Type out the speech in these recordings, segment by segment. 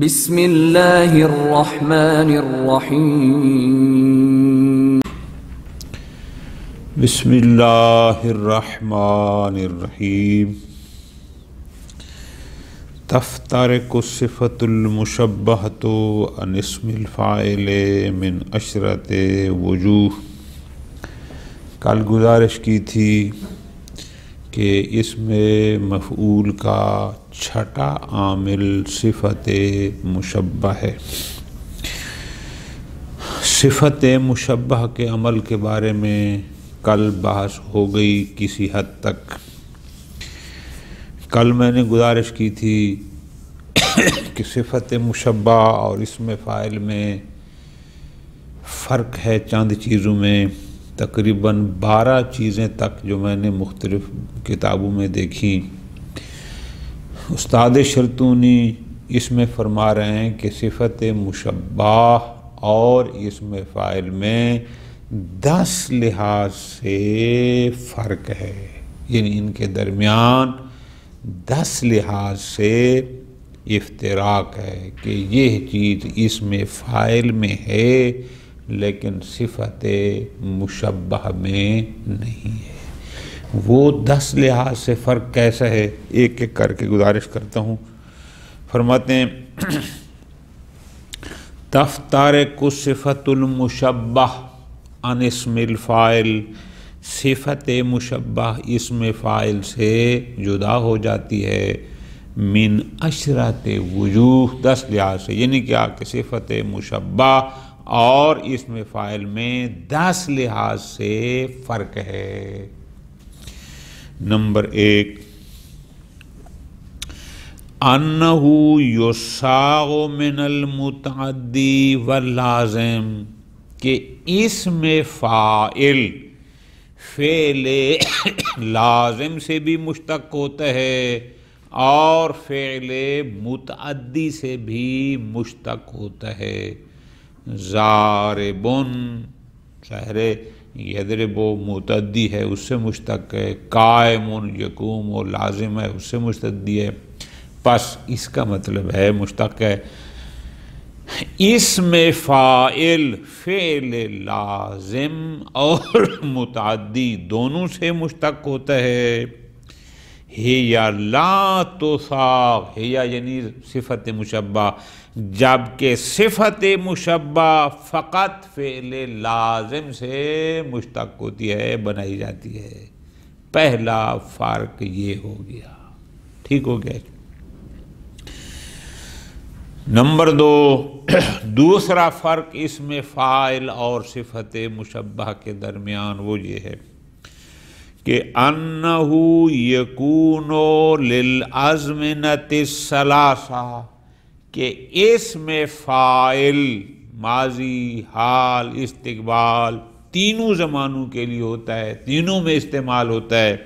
بسم اللہ الرحمن الرحیم بسم اللہ الرحمن الرحیم تفترق الصفة المشبہۃ عن اسم الفاعل من عشرۃ وجوہ۔ کل گزارش کی تھی کہ اسم مفعول کا چھٹا عامل صفت مشبہ ہے۔ صفت مشبہ کے عمل کے بارے میں کل بحث ہو گئی کسی حد تک۔ کل میں نے گزارش کی تھی کہ صفت مشبہ اور اسم فاعل میں فرق ہے چند چیزوں میں، تقریباً 12 چیزیں تک جو میں نے مختلف کتابوں میں دیکھی۔ استاد شرطونی اس میں فرما رہے ہیں کہ صفت مشبہ اور اسم فاعل میں 10 لحاظ سے فرق ہے، یعنی ان کے درمیان 10 لحاظ سے افتراق ہے کہ یہ چیز اسم فاعل میں ہے لیکن صفت مشبہ میں نہیں ہے۔ وہ 10 لحاظ سے فرق کیسا ہے ایک ایک کر کے گزارش کرتا ہوں۔ فرماتے ہیں تفترق الصفۃ المشبہ عن اسم الفاعل، صفت مشبہ اسم فاعل سے جدا ہو جاتی ہے من عشرۃ وجوہ، 10 لحاظ سے، یعنی کیا کہ صفت مشبہ اور اسم فاعل میں 10 لحاظ سے فرق ہے۔ نمبر 1، انہ یصاغ من المتعدی واللازم، کہ اسم فاعل فعل لازم سے بھی مشتق ہوتا ہے اور فعل متعدی سے بھی مشتق ہوتا ہے۔ ضاربن، ظاہر یضرب متعدی ہے اس سے مشتق ہے، قائم یقوم و لازم ہے اس سے مشتعدی ہے، پس اس کا مطلب ہے مشتق ہے۔ اسم فاعل فعل لازم اور متعدی دونوں سے مشتق ہوتا ہے۔ ہیا لا تصاغ، ہیا یعنی صفت مشبہ، جبکہ صفت مشبہ فقط فعل لازم سے مشتق ہوتی ہے، بنائی جاتی ہے۔ پہلا فرق یہ ہو گیا، ٹھیک ہو گیا۔ نمبر 2، دوسرا فرق اسم فاعل اور صفت مشبہ کے درمیان وہ یہ ہے کہ انہ یکون للازمنۃ الثلاثہ، کہ اسم فاعل ماضی، حال، استقبال تینوں زمانوں کے لیے ہوتا ہے، تینوں میں استعمال ہوتا ہے۔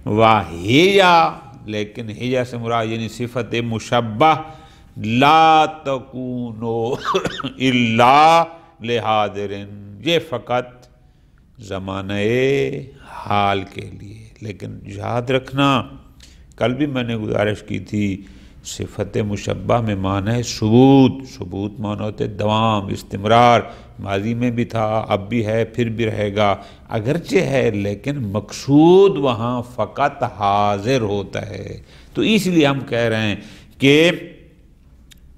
وہیا، لیکن ہیا سے مراد یعنی صفت مشبہ لا تکون الا لحاضر، یہ فقط زمانہ حال کے لیے۔ لیکن یاد رکھنا، کل بھی میں نے گزارش کی تھی، صفت مشبہ میں معنی ہے ثبوت، ثبوت معنی ہوتے دوام، استمرار، ماضی میں بھی تھا، اب بھی ہے، پھر بھی رہے گا، اگرچہ ہے لیکن مقصود وہاں فقط حاضر ہوتا ہے۔ تو اس لیے ہم کہہ رہے ہیں کہ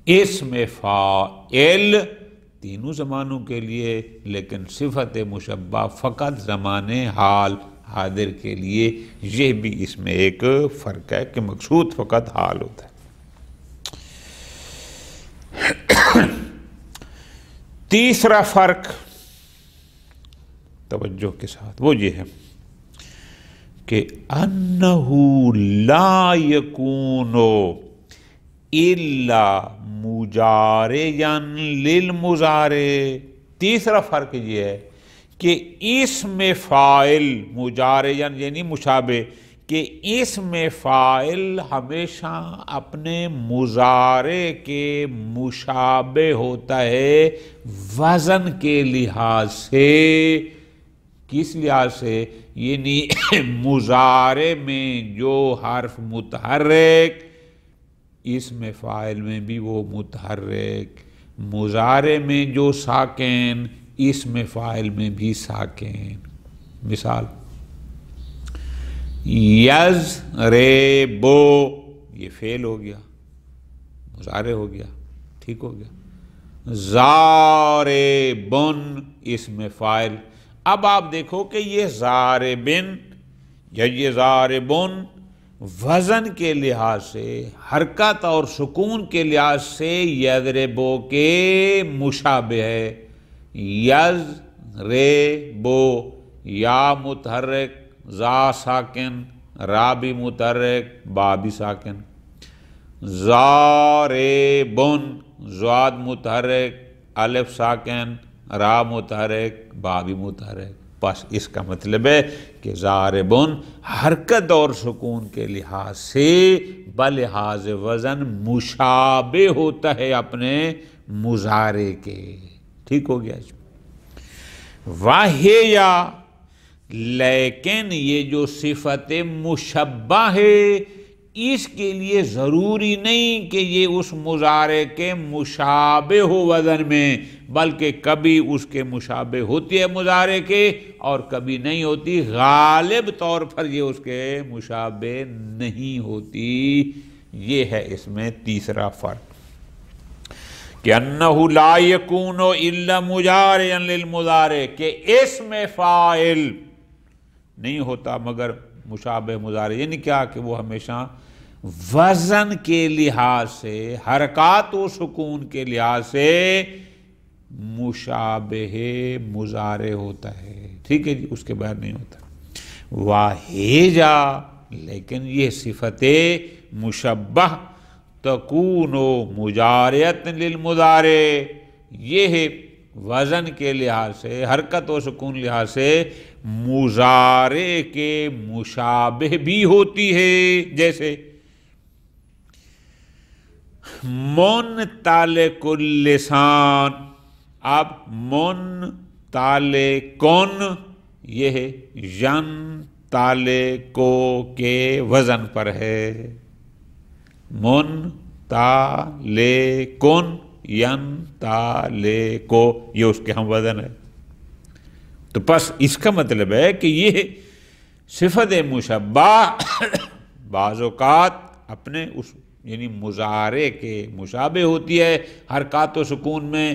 اسم فاعل تینوں زمانوں کے لیے لیکن صفت مشبہ فقط زمانے حال حاضر کے لیے، یہ بھی اس میں ایک فرق ہے کہ مقصود فقط حال ہوتا ہے۔ تیسرا فرق توجہ کے ساتھ وہ یہ ہے کہ انہ لا یکون الا مجاریا للمضارع، تیسرا فرق یہ ہے کہ اسم فاعل مجاریا یعنی مشابہ، کہ اسم فاعل ہمیشہ اپنے مضارع کے مشابہ ہوتا ہے وزن کے لحاظ سے۔ کس لحاظ سے؟ یعنی مضارع میں جو حرف متحرک اسم فاعل میں بھی وہ متحرک، مضارع میں جو ساکن، اسم فاعل میں بھی ساکن۔ مثال یضربو، یہ فعل ہو گیا، مضارع ہو گیا، ٹھیک ہو گیا۔ ضاربن اسم فاعل۔ اب آپ دیکھو کہ یہ ضاربن یا یہ ضاربن وزن کے لحاظ سے، حرکت اور سکون کے لحاظ سے یضربو کے مشابہ ہے۔ یضربو، یا متحرک، زا ساکن، را بھی متحرک، با بھی ساکن۔ ضاربن، زاد متحرک، الف ساکن، را متحرک، با بھی متحرک۔ بس اس کا مطلب ہے کہ ضاربن حرکت اور سکون کے لحاظ سے بلحاظ وزن مشابہ ہوتا ہے اپنے مضارع کے، ٹھیک ہو گیا جی۔ وَهِيَ، لیکن یہ جو صفت مشبہ ہے اس کے لیے ضروری نہیں کہ یہ اس مضارع کے مشابہ ہو وزن میں، بلکہ کبھی اس کے مشابہ ہوتی ہے مضارع کے اور کبھی نہیں ہوتی، غالب طور پر یہ اس کے مشابہ نہیں ہوتی۔ یہ ہے اس میں تیسرا فرق کہ انہ لا یکون الا مجارعا للمضارع، کہ اسم فاعل نہیں ہوتا مگر مشابہ مضارع، یعنی کیا کہ وہ ہمیشہ وزن کے لحاظ سے، حرکات و سکون کے لحاظ سے مشابہ مضارع ہوتا ہے، ٹھیک ہے جی، اس کے بعد نہیں ہوتا۔ واہجا، لیکن یہ صفت مشبہ تکون مجارعۃ للمضارع، یہ ہے وزن کے لحاظ سے، حرکت و سکون لحاظ سے مضارع کے مشابہ بھی ہوتی ہے۔ جیسے منطلق اللسان، اب منطلقن یہ ہے ینطلقو کے وزن پر ہے، منطلقن ینطلقو یہ اس کے ہم وزن ہے۔ تو پس اس کا مطلب ہے کہ یہ صفت مشبہ بعض اوقات اپنے اس یعنی مضارع کے مشابہ ہوتی ہے حرکات و سکون میں،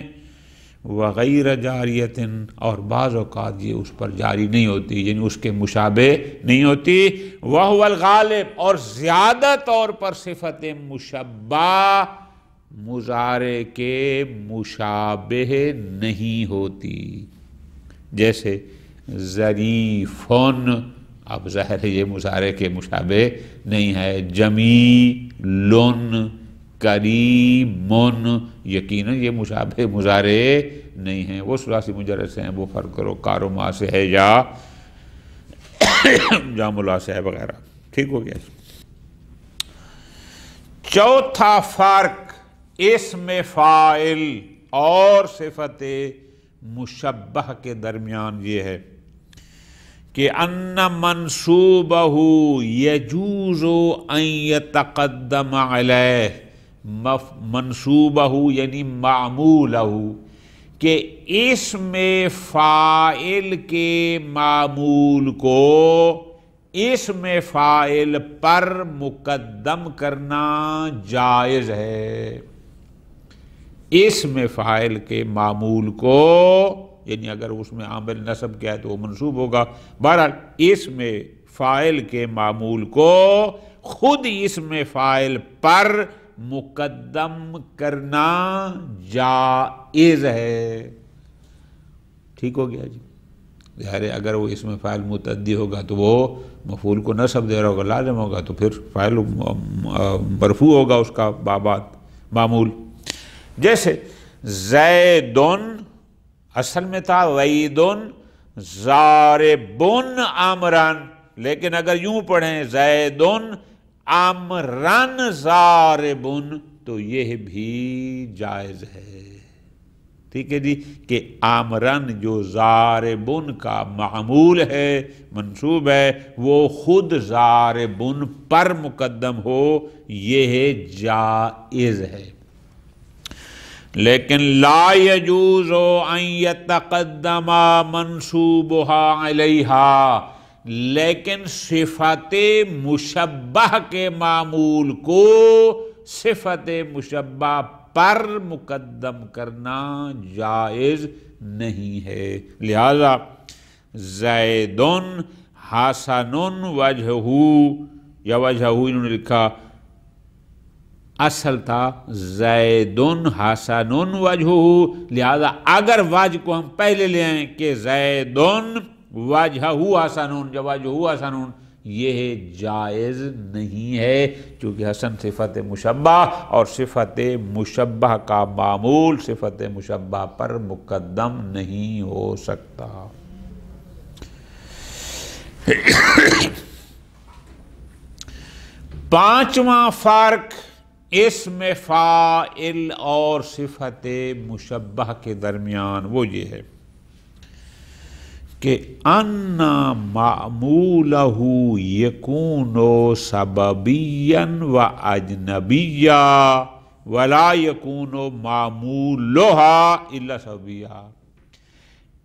وغیر جاریۃ، اور بعض اوقات یہ اس پر جاری نہیں ہوتی، یعنی اس کے مشابہ نہیں ہوتی۔ وہو الغالب، اور زیادہ طور پر صفت مشبہ مضارع کے مشابہ نہیں ہوتی۔ جیسے ظریفن، اب ظاہر ہے یہ مضارع کے مشابہ نہیں ہے۔ جمیلن، کریمن، یقیناً یہ مشابہ مضارع نہیں ہیں، وہ ثلاثی مجرد سے ہیں، وہ فرق کرو کارما سے ہے یا جاملہ سے ہے وغیرہ، ٹھیک ہو گیا۔ چوتھا فرق اسم فاعل اور صفت مشبہ کے درمیان یہ ہے کہ ان منصوبہ یجوز ان یتقدم علیہ، منصوبہ یعنی معمولہ، کہ اسم فاعل کے معمول کو اسم فاعل پر مقدم کرنا جائز ہے۔ اسم فاعل کے معمول کو، یعنی اگر اس میں عامل نصب کیا ہے تو وہ منصوب ہوگا، بہرحال اسم فاعل کے معمول کو خود اسم فاعل پر مقدم کرنا جائز ہے، ٹھیک ہو گیا جی۔ ظاہر ہے اگر وہ اسم فاعل متعدی ہوگا تو وہ مفعول کو نصب دے رہا ہوگا، لازم ہوگا، تو پھر فاعل مرفوع ہوگا اس کا بابات معمول۔ جیسے زیدن اصل میں تھا ویدن ضاربن امرن، لیکن اگر یوں پڑھیں زیدن امرن ضاربن تو یہ بھی جائز ہے، ٹھیک ہے جی، کہ آمرن جو ضاربن کا معمول ہے، منصوب ہے، وہ خود ضاربن پر مقدم ہو، یہ جائز ہے۔ لیکن لا یجوز ان یتقدم منصوبها علیہا، لیکن صفت مشبہ کے معمول کو صفت مشبہ پر مقدم کرنا جائز نہیں ہے۔ لہذا زید حسن وجہہ یا وجہہ انہوں نے لکھا، اصل تھا زید حسن وجہہ، لہذا اگر وجہ کو ہم پہلے لے آئیں کہ زید وجہہ حسن یا وجہہ حسن، یہ جائز نہیں ہے، چونکہ حسن صفت مشبہ اور صفت مشبہ کا معمول صفت مشبہ پر مقدم نہیں ہو سکتا۔ پانچواں فرق اسم فاعل اور صفت مشبہ کے درمیان وہ یہ ہے کہ ان معمولہ یکون سببیا و اجنبیا ولا یکون معمولہا الا سببیا۔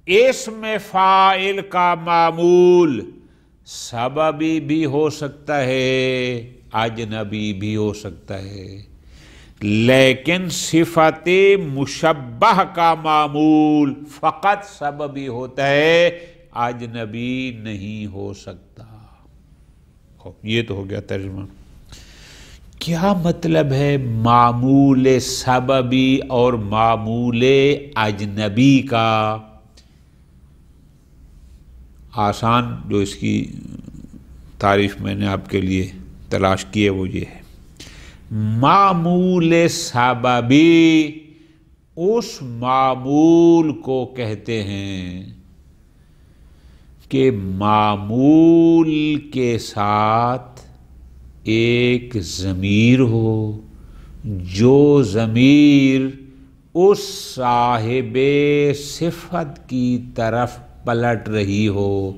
اسم فاعل کا معمول سببی بھی ہو سکتا ہے، اجنبی بھی ہو سکتا ہے، لیکن صفت مشبہ کا معمول فقط سببی ہوتا ہے، اجنبی نہیں ہو سکتا۔ یہ تو ہو گیا ترجمہ۔ کیا مطلب ہے معمول سببی اور معمول اجنبی کا؟ آسان جو اس کی تعریف میں نے آپ کے لیے تلاش کی ہے وہ یہ ہے، معمول سببی اس معمول کو کہتے ہیں کہ معمول کے ساتھ ایک ضمیر ہو، جو ضمیر اس صاحب صفت کی طرف پلٹ رہی ہو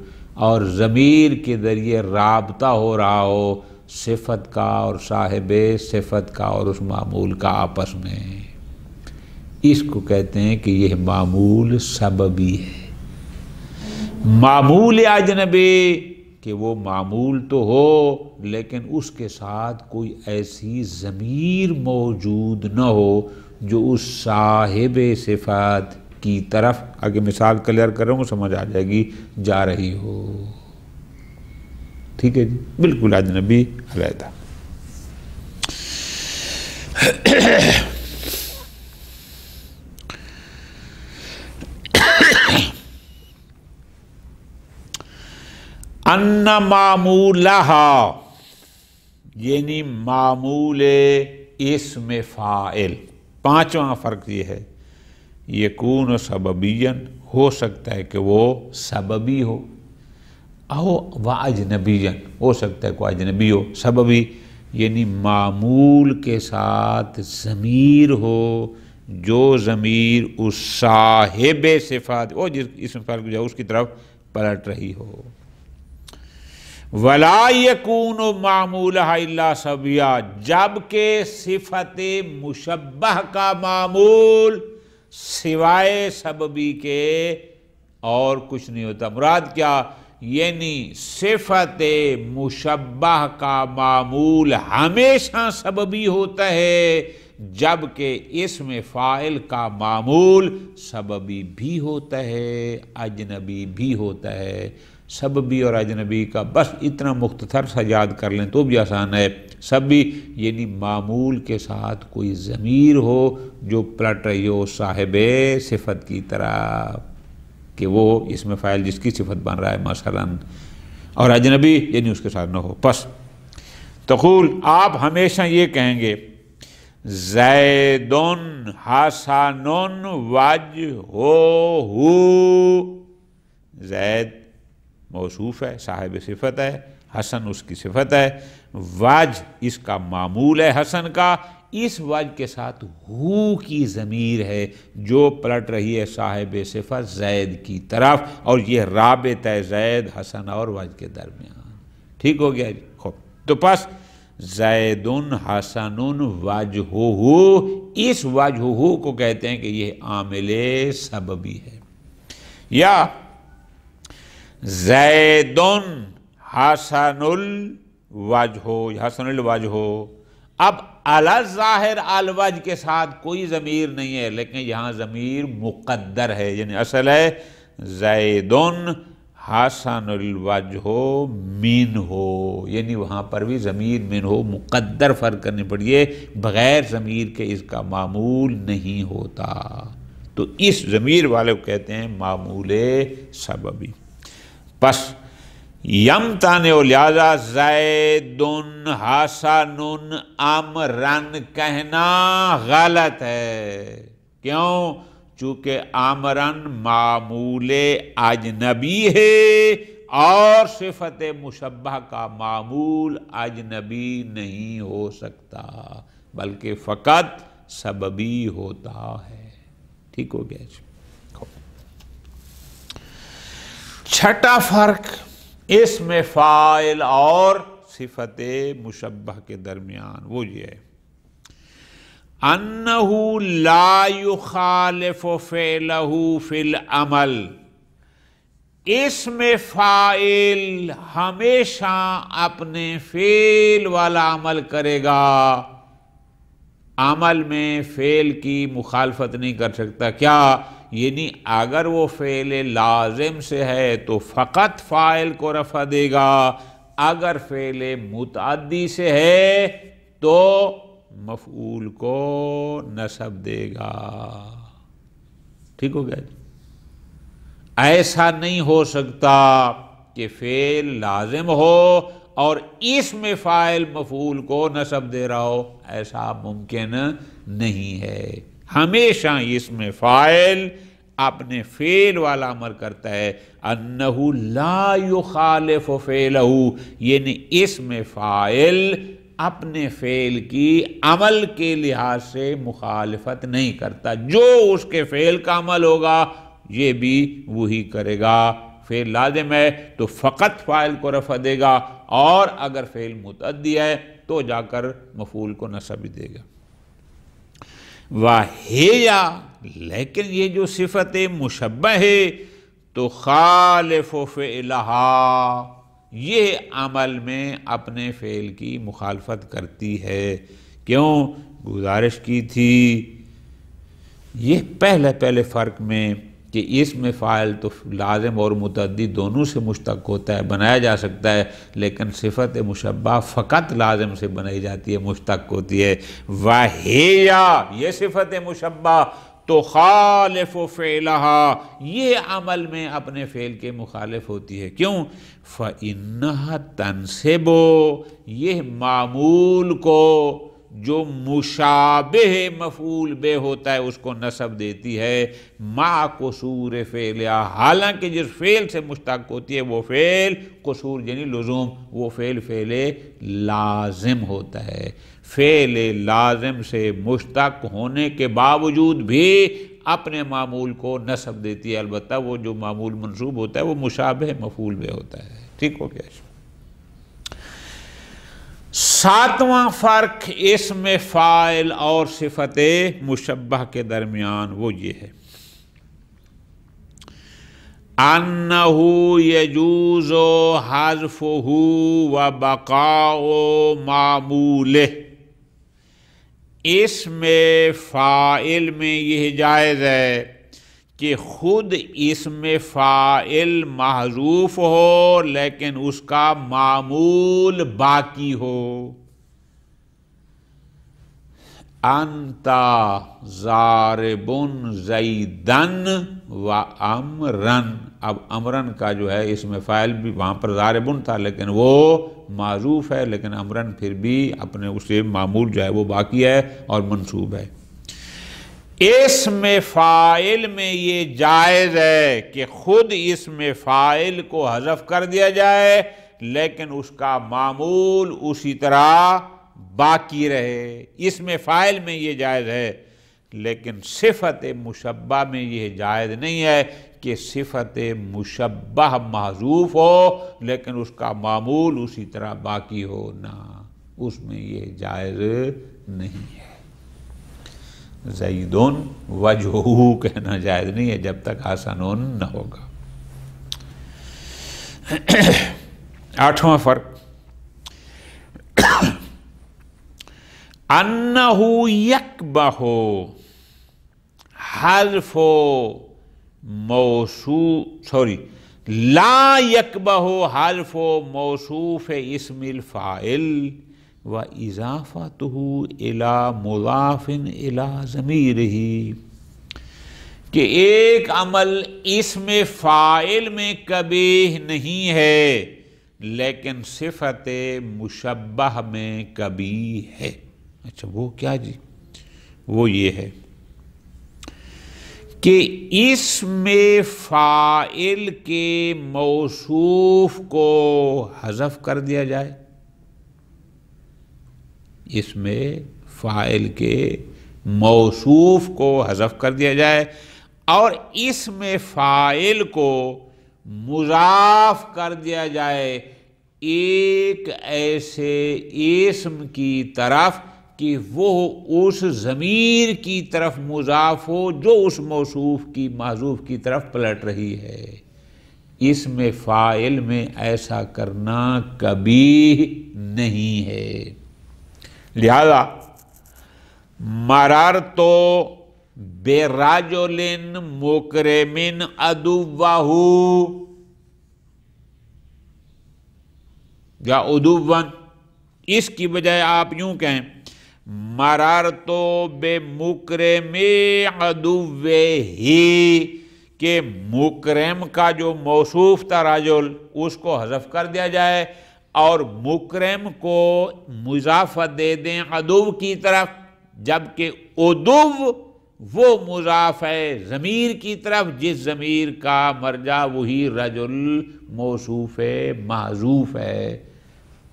اور ضمیر کے ذریعے رابطہ ہو رہا ہو صفت کا اور صاحب صفت کا اور اس معمول کا آپس میں، اس کو کہتے ہیں کہ یہ معمول سببی ہے۔ معمول اجنبی کہ وہ معمول تو ہو لیکن اس کے ساتھ کوئی ایسی ضمیر موجود نہ ہو جو اس صاحب صفات کی طرف، آگے مثال کلیئر کر رہا ہوں سمجھ آ جائے گی، جا رہی ہو۔ ٹھیک ہے جی، بالکل اجنبی علیحدہ۔ ان معمولہا یعنی معمول اسم فاعل، پانچواں فرق یہ ہے، یکون سببیاً ہو سکتا ہے کہ وہ سببی ہو، او و اجنبیاً ہو سکتا ہے کوئی اجنبی ہو۔ سببی یعنی معمول کے ساتھ ضمیر ہو، جو ضمیر اس صاحب صفات وہ جس اسم فاعل جو اس کی طرف پلٹ رہی ہو۔ ولا یکون معمولہ الا سببیا، جبکہ صفت مشبہ کا معمول سوائے سببی کے اور کچھ نہیں ہوتا۔ مراد کیا؟ یعنی صفت مشبہ کا معمول ہمیشہ سببی ہوتا ہے، جبکہ اسم فاعل کا معمول سببی بھی ہوتا ہے، اجنبی بھی ہوتا ہے۔ سببی اور اجنبی کا بس اتنا مختصر سا یاد کر لیں تو بھی آسان ہے۔ سببی یعنی معمول کے ساتھ کوئی ضمیر ہو جو پلٹ رہی ہو صاحب صفت کی طرح، کہ وہ اسم فاعل جس کی صفت بن رہا ہے مثلا، اور اجنبی یعنی اس کے ساتھ نہ ہو۔ پس تقول آپ ہمیشہ یہ کہیں گے زید حسن وجہہ، زید موصوف ہے، صاحب صفت ہے، حسن اس کی صفت ہے، وجہ اس کا معمول ہے حسن کا، اس وجہ کے ساتھ ہو کی ضمیر ہے جو پلٹ رہی ہے صاحب صفت زید کی طرف، اور یہ رابطہ زید حسن اور وجہ کے درمیان۔ ٹھیک ہو گیا جی؟ خوب، تو پس زید حسن وجہہ، اس وجہہ کو کہتے ہیں کہ یہ عامل سببی ہے، یا زید حسن الوجہ، حسن الوجہ۔ اب الظاہر الوجہ کے ساتھ کوئی ضمیر نہیں ہے، لیکن یہاں ضمیر مقدر ہے، یعنی اصل ہے زید حسن الوجہ منہ، یعنی وہاں پر بھی ضمیر منہ مقدر فرق کرنی پڑی ہے، بغیر ضمیر کے اس کا معمول نہیں ہوتا، تو اس ضمیر والے کو کہتے ہیں معمول سببی۔ پس یمتنع، لہذا زید حسن امرن کہنا غلط ہے، کیوں؟ چونکہ امرن معمول اجنبی ہے اور صفت مشبہ کا معمول اجنبی نہیں ہو سکتا، بلکہ فقط سببی ہوتا ہے۔ ٹھیک ہو گیا جی؟ چھٹا فرق اسم فاعل اور صفت مشبہ کے درمیان وہ یہ ہے، انہ لا یخالف فعلہ فی العمل، اسم فاعل ہمیشہ اپنے فعل والا عمل کرے گا، عمل میں فعل کی مخالفت نہیں کر سکتا۔ کیا؟ یعنی اگر وہ فعل لازم سے ہے تو فقط فاعل کو رفع دے گا، اگر فعل متعدی سے ہے تو مفعول کو نصب دے گا۔ ٹھیک ہو گیا جی؟ ایسا نہیں ہو سکتا کہ فعل لازم ہو اور اسم فاعل مفعول کو نصب دے رہا ہو، ایسا ممکن نہیں ہے۔ ہمیشہ اسم فاعل اپنے فعل والا عمل کرتا ہے، انہ لا یخالف فعلہ، یعنی اسم فاعل اپنے فعل کی عمل کے لحاظ سے مخالفت نہیں کرتا، جو اس کے فعل کا عمل ہوگا یہ بھی وہی کرے گا۔ فعل لازم ہے تو فقط فاعل کو رفع دے گا، اور اگر فعل متعدی ہے تو جا کر مفعول کو نصب دے گا۔ وَهِيَ، لیکن یہ جو صفت مشبہ ہے تو خالف فعلہا، یہ عمل میں اپنے فعل کی مخالفت کرتی ہے۔ کیوں؟ گزارش کی تھی یہ پہلے فرق میں کہ اسم فاعل تو لازم اور متعدی دونوں سے مشتق ہوتا ہے، بنایا جا سکتا ہے، لیکن صفت مشبہ فقط لازم سے بنائی جاتی ہے، مشتق ہوتی ہے۔ وَهِيَ، یہ صفت مشبہ تو خالف فعلہا، یہ عمل میں اپنے فعل کے مخالف ہوتی ہے۔ کیوں؟ فَإِنَّهَا تَنْصِبُ، یہ معمول کو جو مشابہ مفعول بہ ہوتا ہے اس کو نصب دیتی ہے، مع قصور فعلہا، حالانکہ جس فعل سے مشتق ہوتی ہے وہ فعل قصور یعنی لزوم، وہ فعل لازم ہوتا ہے۔ فعل لازم سے مشتق ہونے کے باوجود بھی اپنے معمول کو نصب دیتی ہے، البتہ وہ جو معمول منصوب ہوتا ہے وہ مشابہ مفعول بہ ہوتا ہے۔ ٹھیک ہو گیا؟ ساتواں فرق اسم فاعل اور صفت مشبہ کے درمیان وہ یہ ہے، انہ یجوز حذفہ وبقاء معمولہ، اسم فاعل میں یہ جائز ہے کہ خود اسم فاعل محذوف ہو لیکن اس کا معمول باقی ہو۔ انت ضارب زیدن و امرن، اب امرن کا جو ہے اسم فاعل بھی وہاں پر ضاربن تھا لیکن وہ معذوف ہے، لیکن امرن پھر بھی اپنے اسے معمول جو ہے وہ باقی ہے اور منصوب ہے۔ اسم فاعل میں یہ جائز ہے کہ خود اسم فاعل کو حذف کر دیا جائے لیکن اس کا معمول اسی طرح باقی رہے، اسم فاعل میں یہ جائز ہے، لیکن صفت مشبہ میں یہ جائز نہیں ہے کہ صفت مشبہ محذوف ہو لیکن اس کا معمول اسی طرح باقی ہو، نہ، اس میں یہ جائز نہیں ہے۔ زیدن وجہہ کہنا جائز نہیں ہے جب تک حسن نہ ہوگا۔ 8واں فرق، انہ یکبہ حذف لا یکبہ حذف موصوف اسم الفاعل و اضافتہ الی مضاف الی ضمیرہ، کہ ایک عمل اسم فاعل میں قبیح نہیں ہے لیکن صفت مشبہ میں قبیح ہے۔ اچھا وہ کیا جی؟ وہ یہ ہے کہ اسم فاعل کے موصوف کو حذف کر دیا جائے، اسم فاعل کے موصوف کو حذف کر دیا جائے اور اسم فاعل کو مضاف کر دیا جائے ایک ایسے اسم کی طرف کہ وہ اس ضمیر کی طرف مضاف ہو جو اس موصوف کی محذوف کی طرف پلٹ رہی ہے۔ اسم فاعل میں ایسا کرنا قبیح نہیں ہے، لہذا مررت برجل مکرم عدوہ یا عدوا، اس کی بجائے آپ یوں کہیں مررت بمکرم عدوہ، کہ مکرم کا جو موصوف تھا رجل اس کو حذف کر دیا جائے اور مکرم کو مضافت دے دیں عدو کی طرف، جبکہ عدو وہ مضاف ہے ضمیر کی طرف جس ضمیر کا مرجع وہی رجل موصوف محذوف ہے۔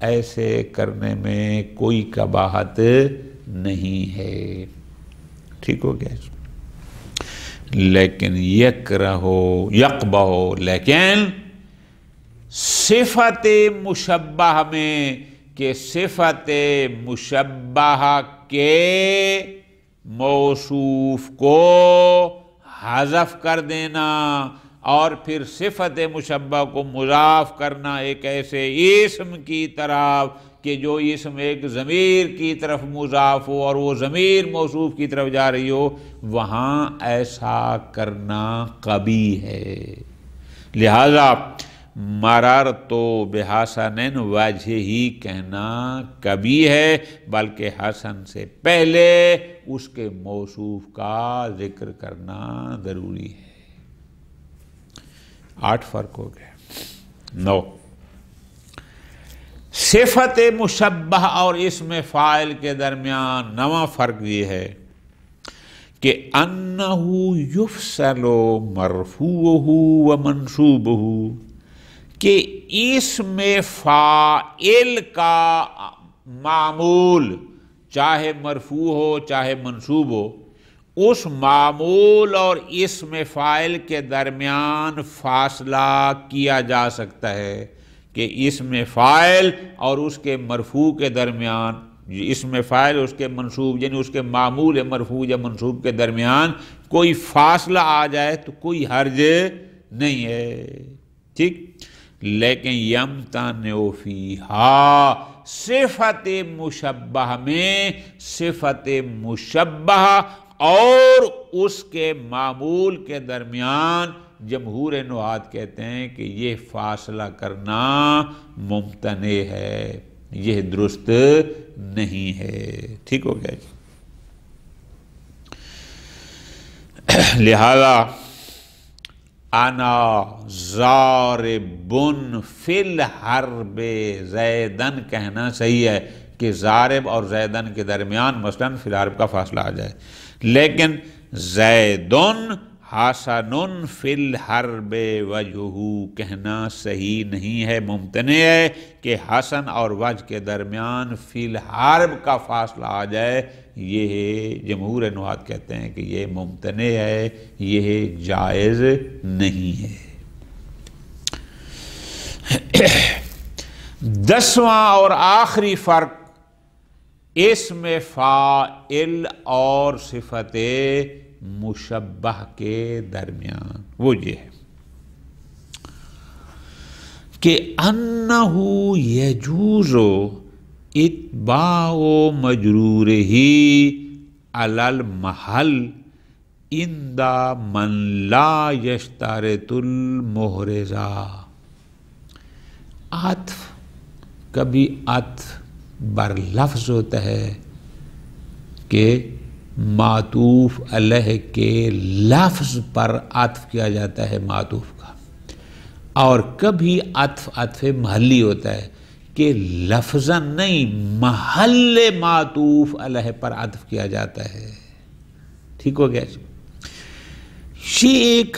ایسے کرنے میں کوئی قباحت نہیں ہے، ٹھیک ہو گیا؟ لیکن یقبہ، لیکن صفت مشبہ میں، کہ صفت مشبہ کے موصوف کو حذف کر دینا اور پھر صفت مشبہ کو مضاف کرنا ایک ایسے اسم کی طرف کہ جو اسم ایک ضمیر کی طرف مضاف ہو اور وہ ضمیر موصوف کی طرف جا رہی ہو، وہاں ایسا کرنا قبیح ہے۔ لہذا مررت بحسن وجہ ہی کہنا قبیح ہے، بلکہ حسن سے پہلے اس کے موصوف کا ذکر کرنا ضروری ہے۔ 8 فرق ہو گئے۔ 9، صفت مشبہ اور اسم فاعل کے درمیان 9واں فرق یہ ہے کہ انہ یفصل مرفوعہ و منصوبہ، کہ اسم فاعل کا معمول چاہے مرفوع ہو چاہے منصوب ہو، اس معمول اور اسم فاعل کے درمیان فاصلہ کیا جا سکتا ہے، کہ اسم فاعل اور اس کے مرفوع کے درمیان، اسم فاعل اس کے منصوب یعنی اس کے معمول مرفوع یا منصوب کے درمیان کوئی فاصلہ آ جائے تو کوئی حرج نہیں ہے، ٹھیک؟ لیکن یمتنع فیہا، صفت مشبہ میں صفت مشبہ اور اس کے معمول کے درمیان جمہور نحات کہتے ہیں کہ یہ فاصلہ کرنا ممتنع ہے، یہ درست نہیں ہے، ٹھیک ہو گیا جی؟ لہذا انا ضارب فی الحرب زیدن کہنا صحیح ہے کہ ضارب اور زیدن کے درمیان مثلاً فی الحرب کا فاصلہ آ جائے، لیکن زیدن حسن فی الحرب وجہو، کہنا صحیح نہیں ہے، ممتنع ہے کہ حسن اور وجہ کے درمیان فی الحرب کا فاصلہ آ جائے، یہ جمہور نحات کہتے ہیں کہ یہ ممتنع ہے، یہ جائز نہیں ہے۔ 10واں اور آخری فرق اسم فاعل اور صفت مشبہ کے درمیان وہ یہ ہے کہ انہو یجوز اتباع مجرورہ علی المحل عند من لا یشترط المحرزہ۔ عطف کبھی عطف بر لفظ ہوتا ہے کہ معطوف علیہ کے لفظ پر عطف کیا جاتا ہے معطوف کا، اور کبھی عطف محلی ہوتا ہے کہ لفظاً نہیں محل معطوف علیہ پر عطف کیا جاتا ہے۔ ٹھیک ہو گیا؟ یہ ایک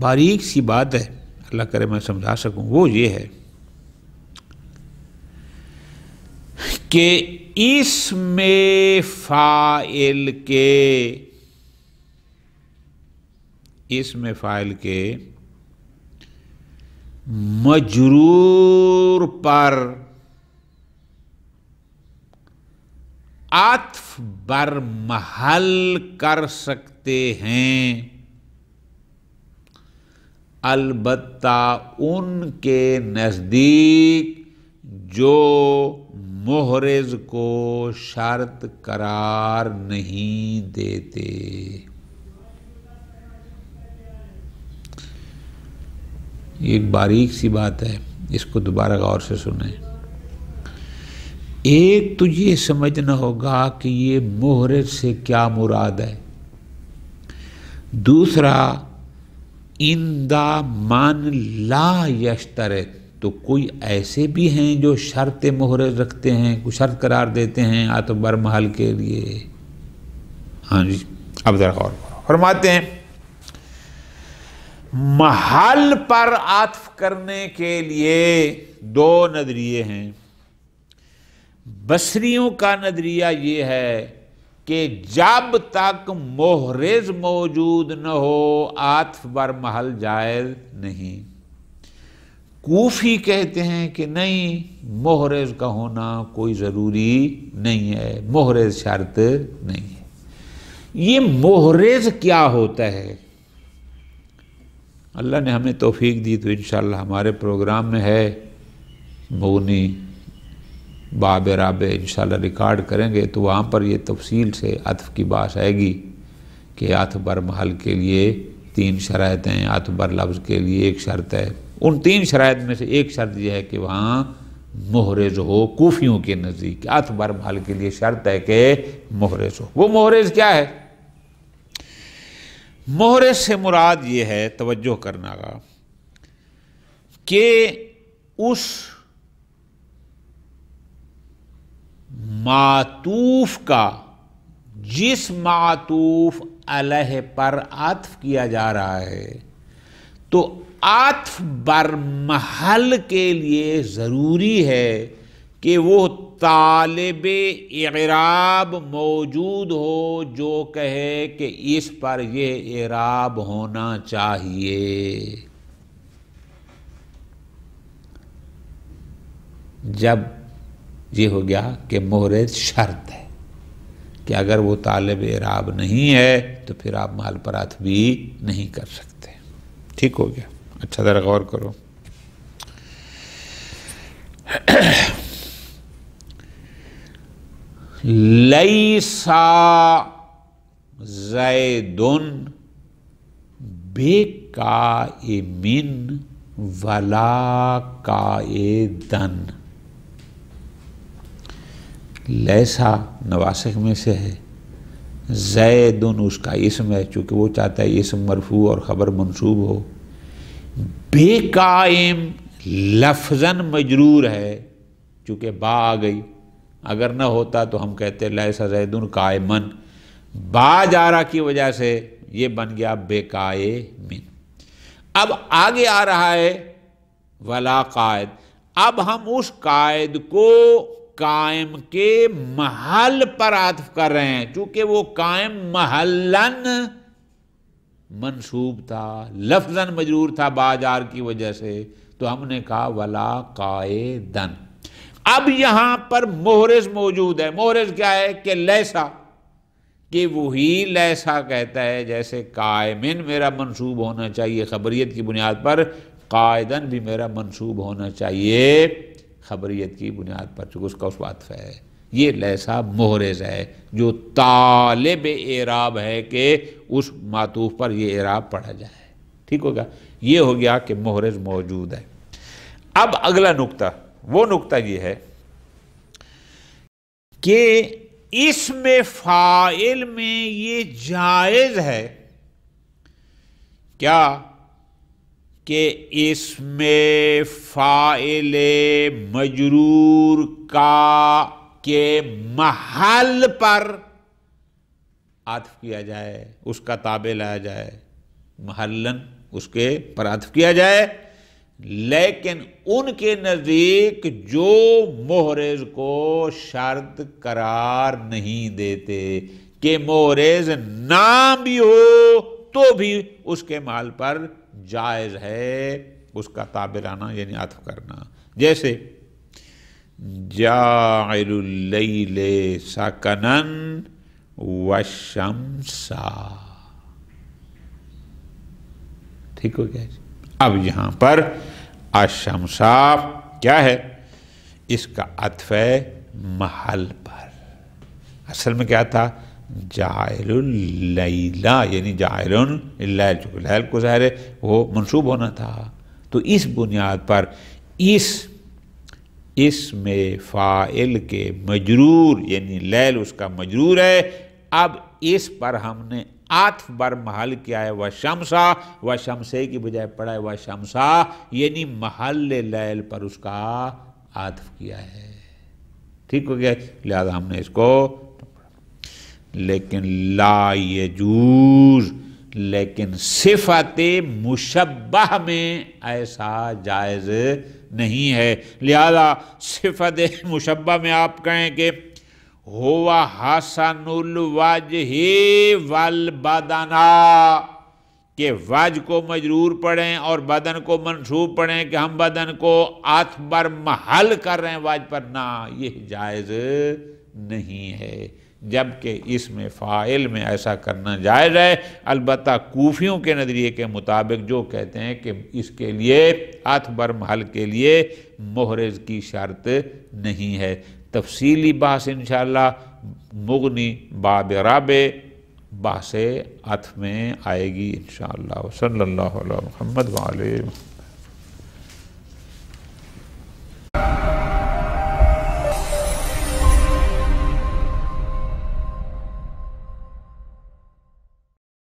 باریک سی بات ہے، اللہ کرے میں سمجھا سکوں، وہ یہ ہے کہ اسم فاعل کے مجرور پر عطف بر محل کر سکتے ہیں، البتہ ان کے نزدیک جو محرز کو شرط قرار نہیں دیتے۔ ایک باریک سی بات ہے، اس کو دوبارہ غور سے سنیں۔ ایک تو یہ سمجھنا ہوگا کہ یہ محرز سے کیا مراد ہے، دوسرا عند من لا یشترط، تو کوئی ایسے بھی ہیں جو شرط محرز رکھتے ہیں، کوئی شرط قرار دیتے ہیں عطف بر محل کے لیے۔ ہاں جی، اب ذرا غور کرو، فرماتے ہیں محل پر عطف کرنے کے لیے دو نظریے ہیں۔ بصریوں کا نظریہ یہ ہے کہ جب تک محرز موجود نہ ہو عطف بر محل جائز نہیں۔ کوفی کہتے ہیں کہ نہیں، محرز کا ہونا کوئی ضروری نہیں ہے، محرز شرط نہیں ہے۔ یہ محرز کیا ہوتا ہے؟ اللہ نے ہمیں توفیق دی تو انشاءاللہ ہمارے پروگرام میں ہے، مغنی باب رابع انشاءاللہ ریکارڈ کریں گے تو وہاں پر یہ تفصیل سے عطف کی بات آئے گی کہ عطف بر محل کے لیے 3 شرائط ہیں، عطف بر لفظ کے لیے 1 شرط ہے۔ ان 3 شرائط میں سے ایک شرط یہ ہے کہ وہاں محرز ہو۔ کوفیوں کے نزدیک عطف بر محل کے لیے شرط ہے کہ محرز ہو۔ وہ محرز کیا ہے؟ محرز سے مراد یہ ہے، توجہ کرنا گا، کہ اس معطوف کا جس معطوف علیہ پر عطف کیا جا رہا ہے تو عطف بر محل کے لیے ضروری ہے کہ وہ طالب اعراب موجود ہو جو کہے کہ اس پر یہ اعراب ہونا چاہیے۔ جب یہ ہو گیا کہ محرز شرط ہے کہ اگر وہ طالب اعراب نہیں ہے تو پھر آپ محل پر عطف بھی نہیں کر سکتے۔ ٹھیک ہو گیا؟ اچھا ذرا غور کرو۔ لیسا زیدن بقائمن ولا قائدن۔ لیسا نواسخ میں سے ہے، زیدن اس کا اسم ہے، چونکہ وہ چاہتا ہے اسم مرفوع اور خبر منصوب ہو۔ بے قائم لفظاً مجرور ہے، چونکہ با آ گئی، اگر نہ ہوتا تو ہم کہتے لیسا زیدن قائمن، با جارہ کی وجہ سے یہ بن گیا بے قائے من۔ اب آگے آ رہا ہے ولا قائد، اب ہم اس قائد کو قائم کے محل پر عطف کر رہے ہیں، چونکہ وہ قائم محلن منصوب تھا، لفظاً مجرور تھا با جار کی وجہ سے، تو ہم نے کہا ولا قائدن۔ اب یہاں پر محرز موجود ہے، محرز کیا ہے کہ لیسا، کہ وہی لیسا کہتا ہے جیسے قائمن میرا منصوب ہونا چاہیے خبریت کی بنیاد پر، قائدن بھی میرا منصوب ہونا چاہیے خبریت کی بنیاد پر، چونکہ اس کا اس عطف ہے۔ یہ لیسا محرز ہے جو طالب اعراب ہے کہ اس معطوف پر یہ اعراب پڑھا جائے، ٹھیک ہوگا۔ یہ ہو گیا کہ محرز موجود ہے۔ اب اگلا نقطہ، وہ نقطہ یہ ہے کہ اسم فاعل میں یہ جائز ہے کیا کہ اسم فاعل مجرور کا کے محل پر عطف کیا جائے، اس کا تابع لایا جائے، محلن اس کے پر عطف کیا جائے، لیکن ان کے نزدیک جو محرز کو شرط قرار نہیں دیتے کہ محرز نام بھی ہو تو بھی اس کے محل پر جائز ہے اس کا تابع لانا، یعنی عطف کرنا۔ جیسے جاعل اللیل سکنن والشمسا، ٹھیک ہو گیا۔ اب یہاں پر الشمسا کیا ہے؟ اس کا عطف ہے محل پر۔ اصل میں کیا تھا؟ جاعل اللیل، یعنی جاعل اللیل، چونکہ لیل کو ظاہر ہے وہ منصوب ہونا تھا، تو اس بنیاد پر اس میں فاعل کے مجرور، یعنی لیل اس کا مجرور ہے، اب اس پر ہم نے عطف بر محل کیا ہے وشمسا، وشمسے کی بجائے پڑھا ہے وشمسا، یعنی محل لیل پر اس کا عطف کیا ہے، ٹھیک ہو گیا۔ لہذا ہم نے اس کو، لیکن لا یجوز، لیکن صفت مشبہ میں ایسا جائز نہیں ہے۔ لہذا صفت مشبہ میں آپ کہیں کہ ہوا حسن الوجہ والبدن، کہ وجہ کو مجرور پڑھیں اور بدن کو منصوب پڑھیں، کہ ہم بدن کو عطف بر محل کر رہے ہیں وجہ پر، نہ، یہ جائز نہیں ہے، جبکہ اس میں فاعل میں ایسا کرنا جائز ہے۔ البتہ کوفیوں کے نظریے کے مطابق جو کہتے ہیں کہ اس کے لیے عطف بر محل کے لیے محرز کی شرط نہیں ہے۔ تفصیلی بحث انشاءاللہ مغنی باب رابع بحث عطف میں آئے گی انشاءاللہ۔ صلی اللہ علیہ محمد وعلیہ